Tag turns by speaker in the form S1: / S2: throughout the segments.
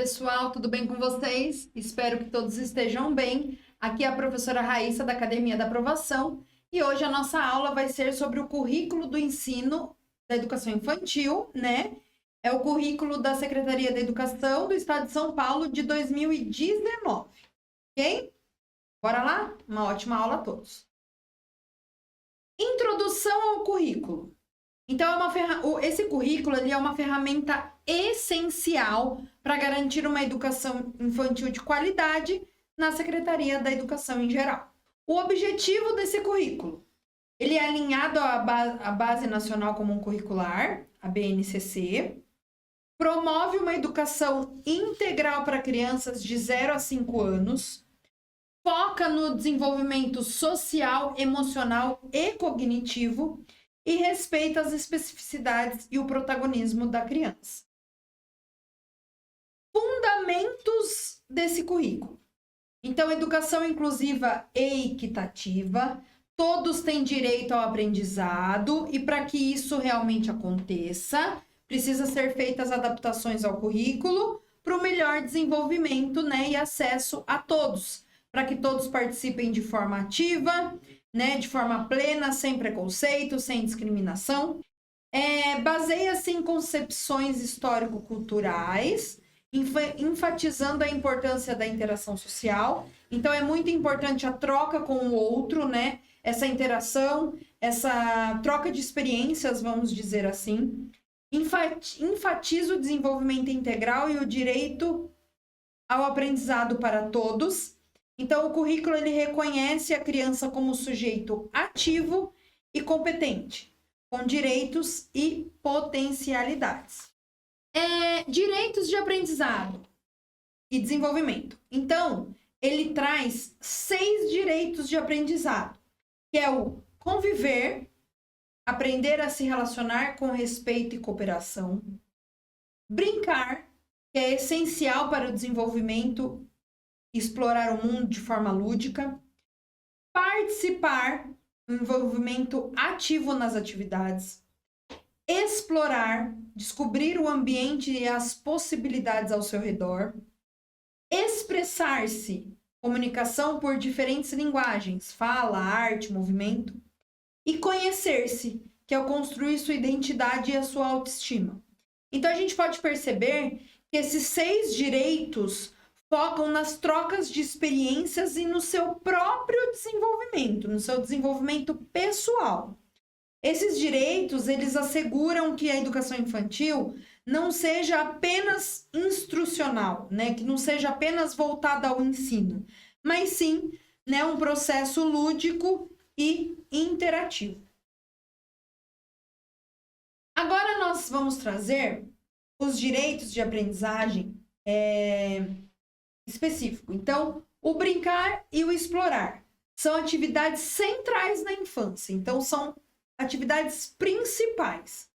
S1: pessoal, tudo bem com vocês? Espero que todos estejam bem. Aqui é a professora Raíssa da Academia da Aprovação e hoje a nossa aula vai ser sobre o currículo do ensino da educação infantil, né? É o currículo da Secretaria da Educação do Estado de São Paulo de 2019, ok? Bora lá? Uma ótima aula a todos. Introdução ao currículo. Então, esse currículo ele é uma ferramenta essencial para garantir uma educação infantil de qualidade na Secretaria da Educação em geral. O objetivo desse currículo, ele é alinhado à Base Nacional Comum Curricular, a BNCC, promove uma educação integral para crianças de 0 a 5 anos, foca no desenvolvimento social, emocional e cognitivo e respeita as especificidades e o protagonismo da criança. Fundamentos desse currículo. Então, educação inclusiva e equitativa, todos têm direito ao aprendizado e para que isso realmente aconteça, precisa ser feitas adaptações ao currículo para o melhor desenvolvimento, né, e acesso a todos, para que todos participem de forma ativa, né, de forma plena, sem preconceito, sem discriminação. Baseia-se em concepções histórico-culturais, enfatizando a importância da interação social. Então, é muito importante a troca com o outro, né? Essa interação, essa troca de experiências, vamos dizer assim. Enfatiza o desenvolvimento integral e o direito ao aprendizado para todos. Então, o currículo ele reconhece a criança como sujeito ativo e competente, com direitos e potencialidades. Direitos de aprendizado e desenvolvimento. Então, ele traz 6 direitos de aprendizado, que é o conviver, aprender a se relacionar com respeito e cooperação, brincar, que é essencial para o desenvolvimento, explorar o mundo de forma lúdica, participar, envolvimento ativo nas atividades, explorar, descobrir o ambiente e as possibilidades ao seu redor, expressar-se, comunicação por diferentes linguagens, fala, arte, movimento, e conhecer-se, que é o construir sua identidade e a sua autoestima. Então, a gente pode perceber que esses 6 direitos focam nas trocas de experiências e no seu próprio desenvolvimento, no seu desenvolvimento pessoal. Esses direitos, eles asseguram que a educação infantil não seja apenas instrucional, né? Que não seja apenas voltada ao ensino, mas sim, né, um processo lúdico e interativo. Agora nós vamos trazer os direitos de aprendizagem específico. Então, o brincar e o explorar são atividades centrais na infância. Então, são atividades principais,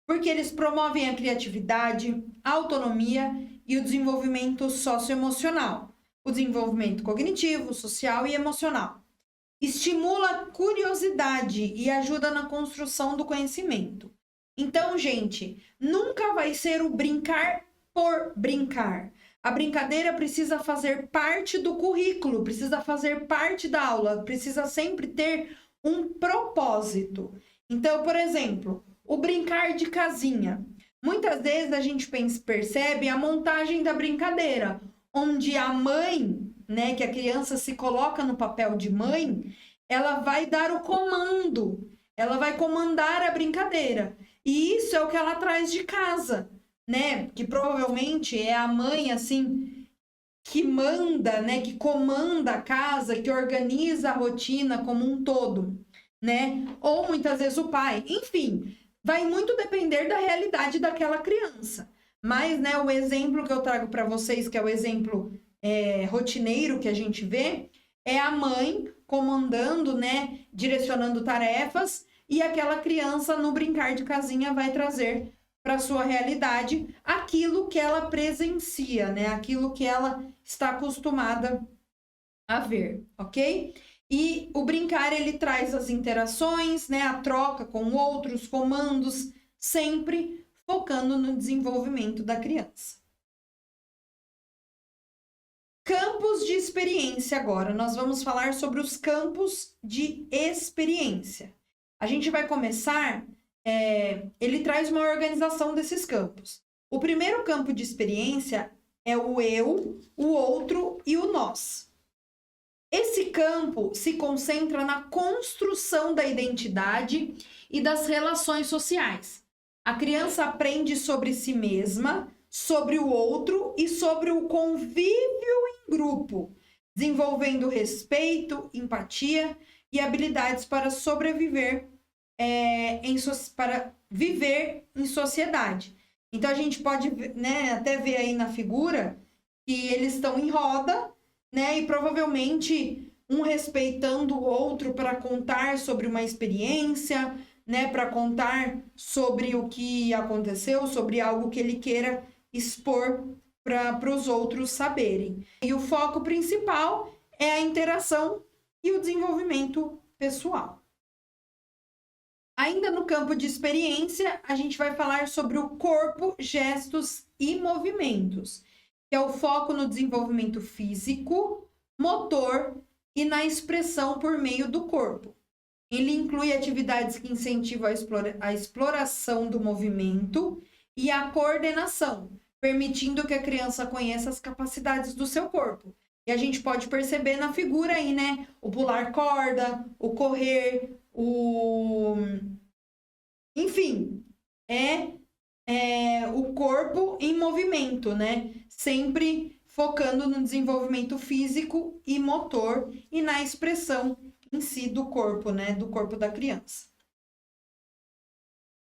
S1: porque eles promovem a criatividade, a autonomia e o desenvolvimento socioemocional, o desenvolvimento cognitivo, social e emocional. Estimula a curiosidade e ajuda na construção do conhecimento. Então, gente, nunca vai ser o brincar por brincar. A brincadeira precisa fazer parte do currículo, precisa fazer parte da aula, precisa sempre ter um propósito. Então, por exemplo, o brincar de casinha. Muitas vezes a gente percebe a montagem da brincadeira, onde a mãe, né, que a criança se coloca no papel de mãe, ela vai dar o comando, ela vai comandar a brincadeira. E isso é o que ela traz de casa, né? Que provavelmente é a mãe, assim, que manda, né? Que comanda a casa, que organiza a rotina como um todo, né? Ou muitas vezes o pai. Enfim, vai muito depender da realidade daquela criança. Mas, né, o exemplo que eu trago para vocês, que é o exemplo rotineiro que a gente vê, é a mãe comandando, né? Direcionando tarefas e aquela criança no brincar de casinha vai trazer para sua realidade aquilo que ela presencia, né? Aquilo que ela está acostumada a ver, ok? E o brincar, ele traz as interações, né? A troca com outros comandos, sempre focando no desenvolvimento da criança. Campos de experiência agora. Nós vamos falar sobre os campos de experiência. A gente vai começar, ele traz uma organização desses campos. O primeiro campo de experiência é o eu, o outro e o nós. Esse campo se concentra na construção da identidade e das relações sociais. A criança aprende sobre si mesma, sobre o outro e sobre o convívio em grupo, desenvolvendo respeito, empatia e habilidades para sobreviver, para viver em sociedade. Então, a gente pode, né, até ver aí na figura que eles estão em roda, né, e provavelmente um respeitando o outro para contar sobre uma experiência, né, para contar sobre o que aconteceu, sobre algo que ele queira expor para os outros saberem. E o foco principal é a interação e o desenvolvimento pessoal. Ainda no campo de experiência, a gente vai falar sobre o corpo, gestos e movimentos, que é o foco no desenvolvimento físico, motor e na expressão por meio do corpo. Ele inclui atividades que incentivam a exploração do movimento e a coordenação, permitindo que a criança conheça as capacidades do seu corpo. E a gente pode perceber na figura aí, né? O pular corda, o correr, enfim, o corpo em movimento, né? Sempre focando no desenvolvimento físico e motor e na expressão em si do corpo, né? Do corpo da criança.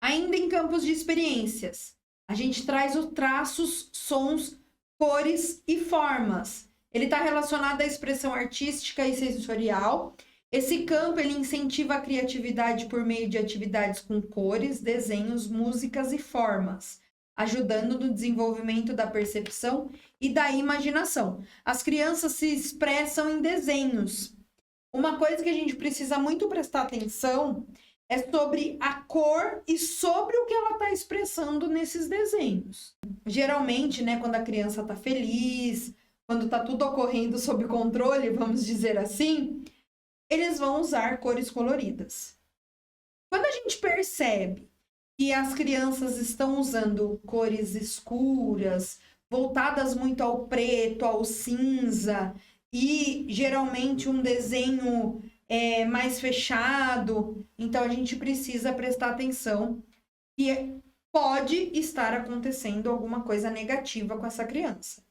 S1: Ainda em campos de experiências, a gente traz os traços, sons, cores e formas. Ele está relacionado à expressão artística e sensorial. Esse campo ele incentiva a criatividade por meio de atividades com cores, desenhos, músicas e formas, ajudando no desenvolvimento da percepção e da imaginação. As crianças se expressam em desenhos. Uma coisa que a gente precisa muito prestar atenção é sobre a cor e sobre o que ela está expressando nesses desenhos. Geralmente, né, quando a criança está feliz, quando está tudo ocorrendo sob controle, vamos dizer assim, eles vão usar cores coloridas. Quando a gente percebe que as crianças estão usando cores escuras, voltadas muito ao preto, ao cinza, e geralmente um desenho mais fechado, então a gente precisa prestar atenção que pode estar acontecendo alguma coisa negativa com essa criança.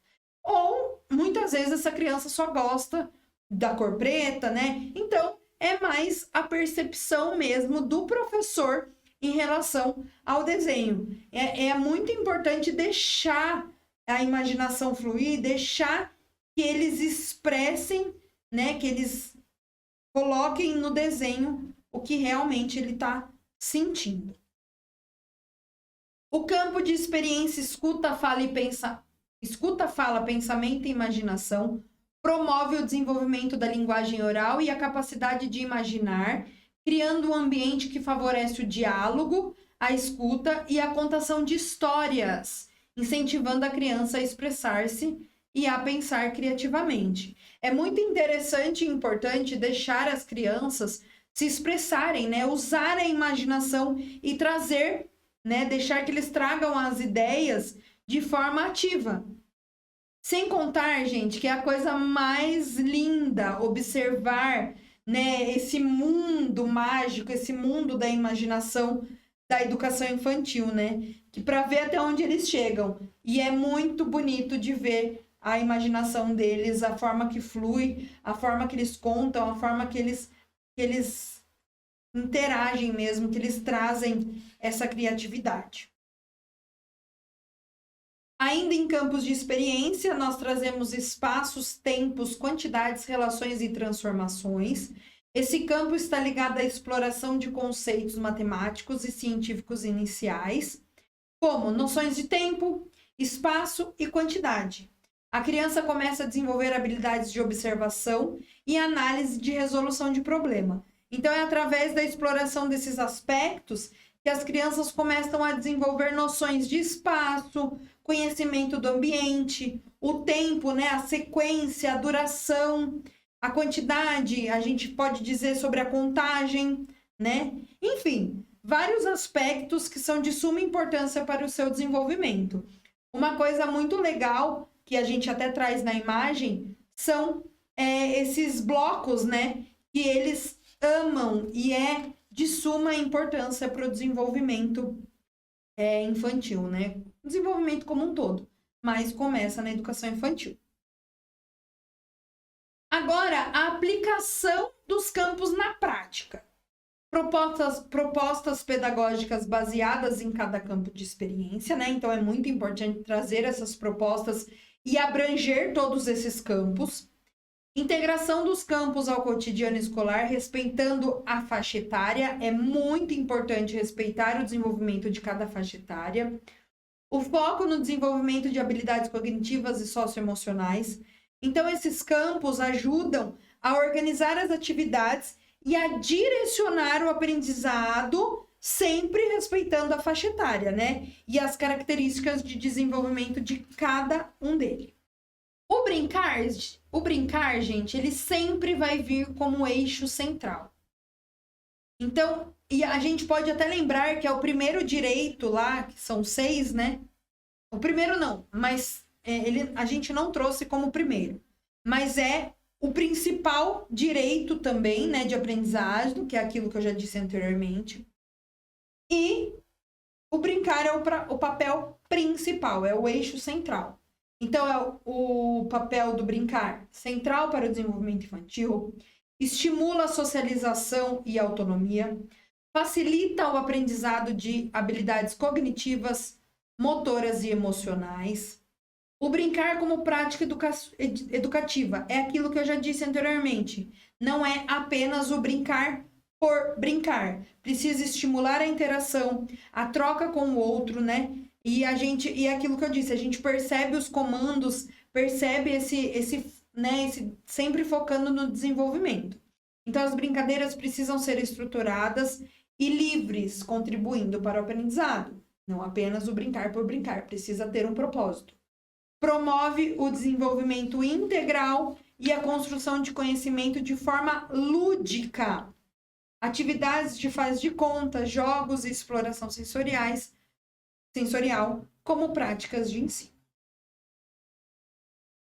S1: Ou, muitas vezes, essa criança só gosta da cor preta, né? Então, é mais a percepção mesmo do professor em relação ao desenho. É muito importante deixar a imaginação fluir, deixar que eles expressem, né? Que eles coloquem no desenho o que realmente ele está sentindo. O campo de experiência escuta, fala, pensamento e imaginação promove o desenvolvimento da linguagem oral e a capacidade de imaginar, criando um ambiente que favorece o diálogo, a escuta e a contação de histórias, incentivando a criança a expressar-se e a pensar criativamente. É muito interessante e importante deixar as crianças se expressarem, né? Usar a imaginação e trazer, né? Deixar que eles tragam as ideias de forma ativa. Sem contar, gente, que é a coisa mais linda observar, né, esse mundo mágico, esse mundo da imaginação da educação infantil, né? Que para ver até onde eles chegam. E é muito bonito de ver a imaginação deles, a forma que flui, a forma que eles contam, a forma que eles interagem mesmo, que eles trazem essa criatividade. Ainda em campos de experiência, nós trazemos espaços, tempos, quantidades, relações e transformações. Esse campo está ligado à exploração de conceitos matemáticos e científicos iniciais, como noções de tempo, espaço e quantidade. A criança começa a desenvolver habilidades de observação e análise de resolução de problema. Então, é através da exploração desses aspectos que as crianças começam a desenvolver noções de espaço, conhecimento do ambiente, o tempo, né, a sequência, a duração, a quantidade, a gente pode dizer sobre a contagem, né? Enfim, vários aspectos que são de suma importância para o seu desenvolvimento. Uma coisa muito legal, que a gente até traz na imagem, são esses blocos, né? Que eles amam e é de suma importância para o desenvolvimento infantil, né? O desenvolvimento como um todo, mas começa na educação infantil. Agora, a aplicação dos campos na prática. Propostas pedagógicas baseadas em cada campo de experiência, né? Então, é muito importante trazer essas propostas e abranger todos esses campos. Integração dos campos ao cotidiano escolar, respeitando a faixa etária. É muito importante respeitar o desenvolvimento de cada faixa etária. O foco no desenvolvimento de habilidades cognitivas e socioemocionais. Então, esses campos ajudam a organizar as atividades e a direcionar o aprendizado, sempre respeitando a faixa etária, né? E as características de desenvolvimento de cada um deles. O brincar, gente, ele sempre vai vir como eixo central. Então, e a gente pode até lembrar que é o primeiro direito lá, que são 6, né? O primeiro não, mas a gente não trouxe como primeiro. Mas é o principal direito também, né, de aprendizagem, que é aquilo que eu já disse anteriormente. E o brincar é o papel principal, é o eixo central. Então, é o papel do brincar central para o desenvolvimento infantil, estimula a socialização e autonomia, facilita o aprendizado de habilidades cognitivas, motoras e emocionais. O brincar como prática educativa é aquilo que eu já disse anteriormente. Não é apenas o brincar por brincar. Precisa estimular a interação, a troca com o outro, né? E é aquilo que eu disse, a gente percebe os comandos, percebe esse sempre focando no desenvolvimento. Então, as brincadeiras precisam ser estruturadas e livres, contribuindo para o aprendizado. Não apenas o brincar por brincar, precisa ter um propósito. Promove o desenvolvimento integral e a construção de conhecimento de forma lúdica. Atividades de faz de conta, jogos e exploração sensorial como práticas de ensino.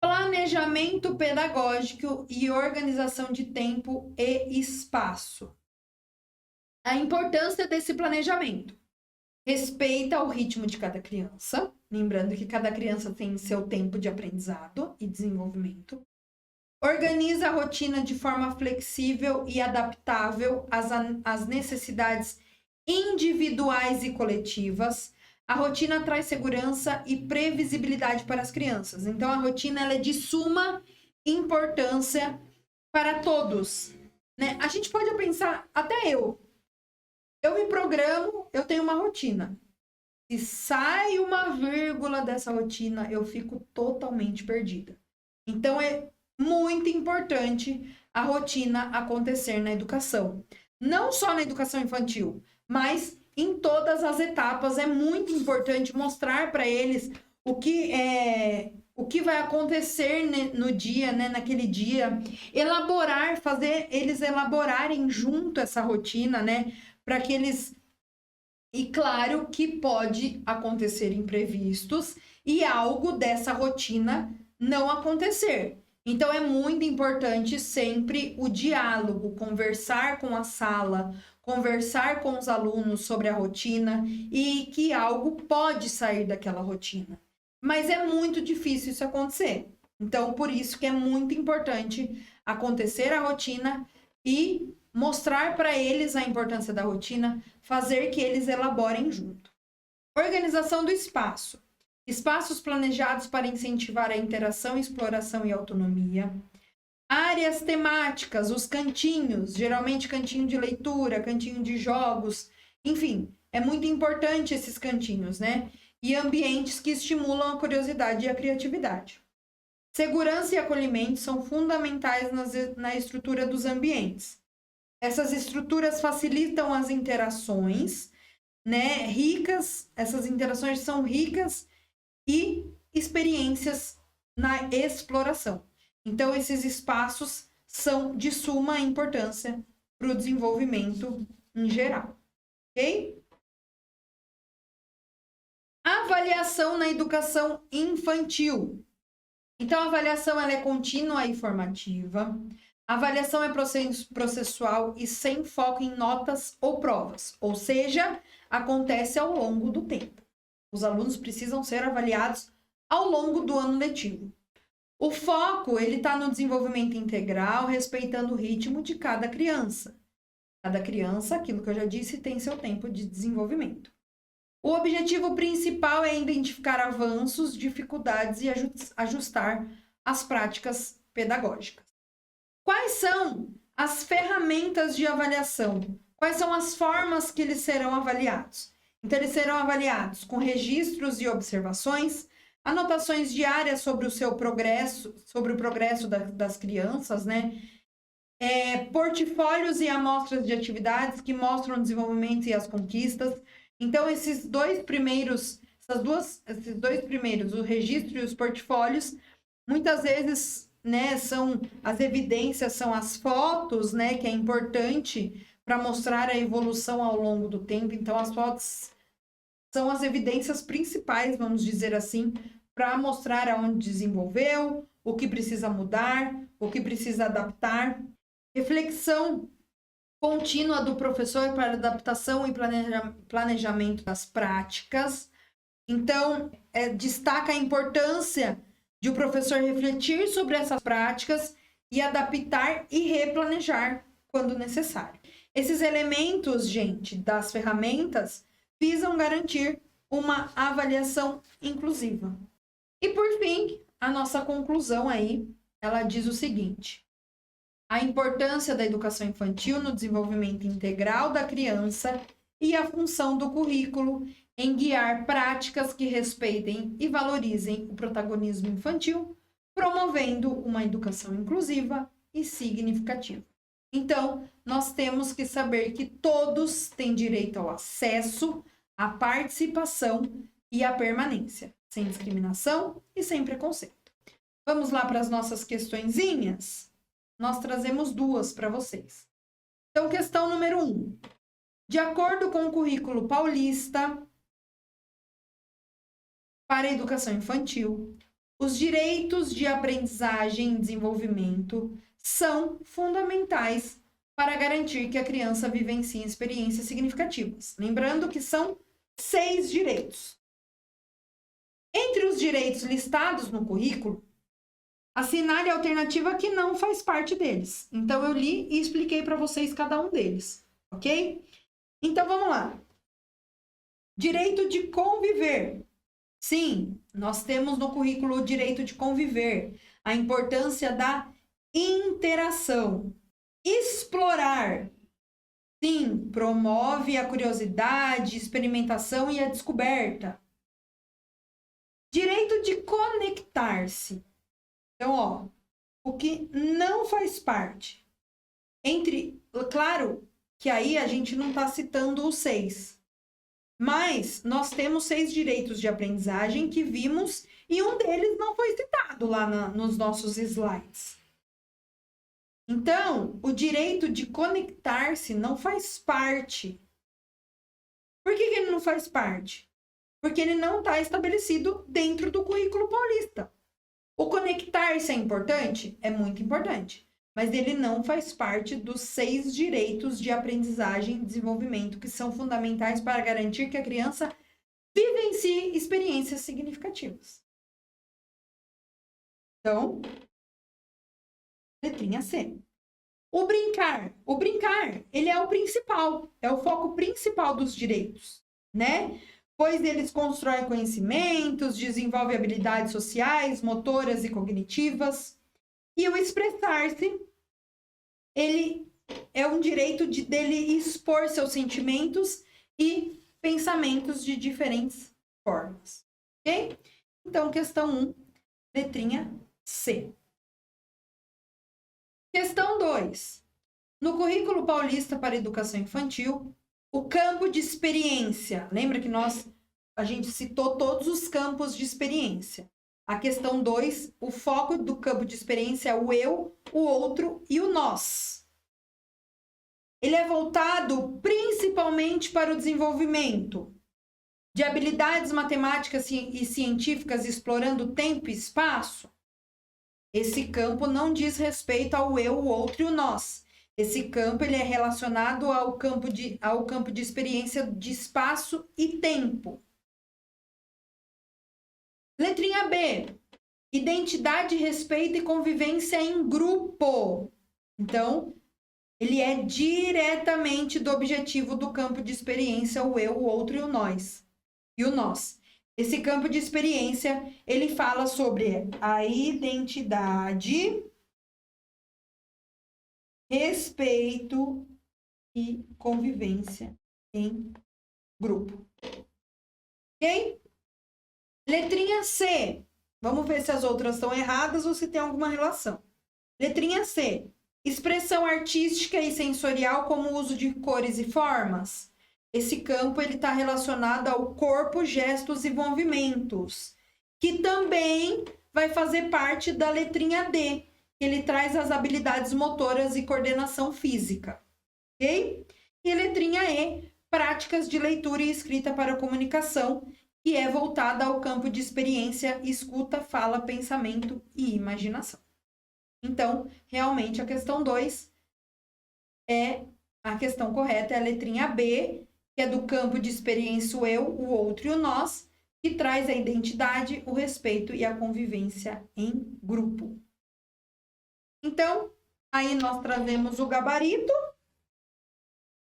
S1: Planejamento pedagógico e organização de tempo e espaço. A importância desse planejamento. Respeita o ritmo de cada criança, lembrando que cada criança tem seu tempo de aprendizado e desenvolvimento. Organiza a rotina de forma flexível e adaptável às necessidades individuais e coletivas. A rotina traz segurança e previsibilidade para as crianças. Então, a rotina ela é de suma importância para todos, né? A gente pode pensar, até eu me programo, eu tenho uma rotina. Se sai uma vírgula dessa rotina, eu fico totalmente perdida. Então, é muito importante a rotina acontecer na educação. Não só na educação infantil, mas em todas as etapas. É muito importante mostrar para eles o que vai acontecer no dia, né, naquele dia. Elaborar, fazer eles elaborarem junto essa rotina, né, para que eles... E claro que pode acontecer imprevistos e algo dessa rotina não acontecer. Então, é muito importante sempre o diálogo, conversar com a sala, conversar com os alunos sobre a rotina e que algo pode sair daquela rotina. Mas é muito difícil isso acontecer. Então, por isso que é muito importante acontecer a rotina e mostrar para eles a importância da rotina, fazer que eles elaborem junto. Organização do espaço. Espaços planejados para incentivar a interação, exploração e autonomia. Áreas temáticas, os cantinhos, geralmente cantinho de leitura, cantinho de jogos, enfim, é muito importante esses cantinhos, né? E ambientes que estimulam a curiosidade e a criatividade. Segurança e acolhimento são fundamentais na estrutura dos ambientes. Essas estruturas facilitam as interações, né, ricas, essas interações são ricas e experiências na exploração. Então, esses espaços são de suma importância para o desenvolvimento em geral, ok? Avaliação na educação infantil. Então, a avaliação ela é contínua e formativa. A avaliação é processual e sem foco em notas ou provas, ou seja, acontece ao longo do tempo. Os alunos precisam ser avaliados ao longo do ano letivo. O foco ele está no desenvolvimento integral, respeitando o ritmo de cada criança. Cada criança, aquilo que eu já disse, tem seu tempo de desenvolvimento. O objetivo principal é identificar avanços, dificuldades e ajustar as práticas pedagógicas. Quais são as ferramentas de avaliação? Quais são as formas que eles serão avaliados? Então, eles serão avaliados com registros e observações, anotações diárias sobre o seu progresso, sobre o progresso das crianças, né? Portfólios e amostras de atividades que mostram o desenvolvimento e as conquistas. Então, esses dois primeiros, o registro e os portfólios, muitas vezes, né, são as evidências, são as fotos, né, que é importante para mostrar a evolução ao longo do tempo. Então, as fotos são as evidências principais, vamos dizer assim, para mostrar aonde desenvolveu, o que precisa mudar, o que precisa adaptar. Reflexão contínua do professor para adaptação e planejamento das práticas. Então, destaca a importância de o professor refletir sobre essas práticas e adaptar e replanejar quando necessário. Esses elementos, gente, das ferramentas, visam garantir uma avaliação inclusiva. E, por fim, a nossa conclusão aí, ela diz o seguinte: a importância da educação infantil no desenvolvimento integral da criança e a função do currículo em guiar práticas que respeitem e valorizem o protagonismo infantil, promovendo uma educação inclusiva e significativa. Então, nós temos que saber que todos têm direito ao acesso, à participação e à permanência, sem discriminação e sem preconceito. Vamos lá para as nossas questõezinhas? Nós trazemos duas para vocês. Então, questão número 1. De acordo com o currículo paulista para a educação infantil, os direitos de aprendizagem e desenvolvimento são fundamentais para garantir que a criança vivencie experiências significativas. Lembrando que são 6 direitos. Entre os direitos listados no currículo, assinale a alternativa que não faz parte deles. Então, eu li e expliquei para vocês cada um deles, ok? Então, vamos lá. Direito de conviver. Sim, nós temos no currículo o direito de conviver, a importância da interação. Explorar. Sim, promove a curiosidade, experimentação e a descoberta. Direito de conectar-se. Então, ó, o que não faz parte. Claro que aí a gente não está citando os 6. Mas nós temos 6 direitos de aprendizagem que vimos e um deles não foi citado lá nos nossos slides. Então, o direito de conectar-se não faz parte. Por que ele não faz parte? Porque ele não está estabelecido dentro do currículo paulista. O conectar-se é importante? É muito importante. Mas ele não faz parte dos 6 direitos de aprendizagem e desenvolvimento que são fundamentais para garantir que a criança vivencie experiências significativas. Então, letrinha C. O brincar. O brincar, ele é o principal, é o foco principal dos direitos, né? Pois eles constroem conhecimentos, desenvolvem habilidades sociais, motoras e cognitivas. E o expressar-se, ele é um direito dele expor seus sentimentos e pensamentos de diferentes formas, ok? Então, questão 1, letrinha C. Questão 2. No currículo paulista para educação infantil, O campo de experiência. Lembra que a gente citou todos os campos de experiência. A questão 2, o foco do campo de experiência é o eu, o outro e o nós. Ele é voltado principalmente para o desenvolvimento de habilidades matemáticas e científicas explorando tempo e espaço. Esse campo não diz respeito ao eu, o outro e o nós. Esse campo ele é relacionado ao campo de experiência de espaço e tempo. Letrinha B. Identidade, respeito e convivência em grupo. Então, ele é diretamente do objetivo do campo de experiência, o eu, o outro e o nós. E o nós. Esse campo de experiência, ele fala sobre a identidade, respeito e convivência em grupo. Ok? Letrinha C. Vamos ver se as outras estão erradas ou se tem alguma relação. Letrinha C. Expressão artística e sensorial como o uso de cores e formas. Esse campo está relacionado ao corpo, gestos e movimentos, que também vai fazer parte da letrinha D. Ele traz as habilidades motoras e coordenação física. Ok? E a letrinha E, práticas de leitura e escrita para comunicação, que é voltada ao campo de experiência, escuta, fala, pensamento e imaginação. Então, realmente, a questão 2 é a questão correta, é a letrinha B, que é do campo de experiência o eu, o outro e o nós, que traz a identidade, o respeito e a convivência em grupo. Então, aí nós trazemos o gabarito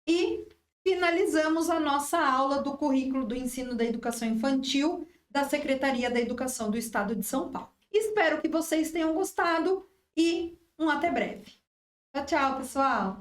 S1: e finalizamos a nossa aula do currículo do ensino da educação infantil da Secretaria da Educação do Estado de São Paulo. Espero que vocês tenham gostado e até breve. Tchau, tchau, pessoal!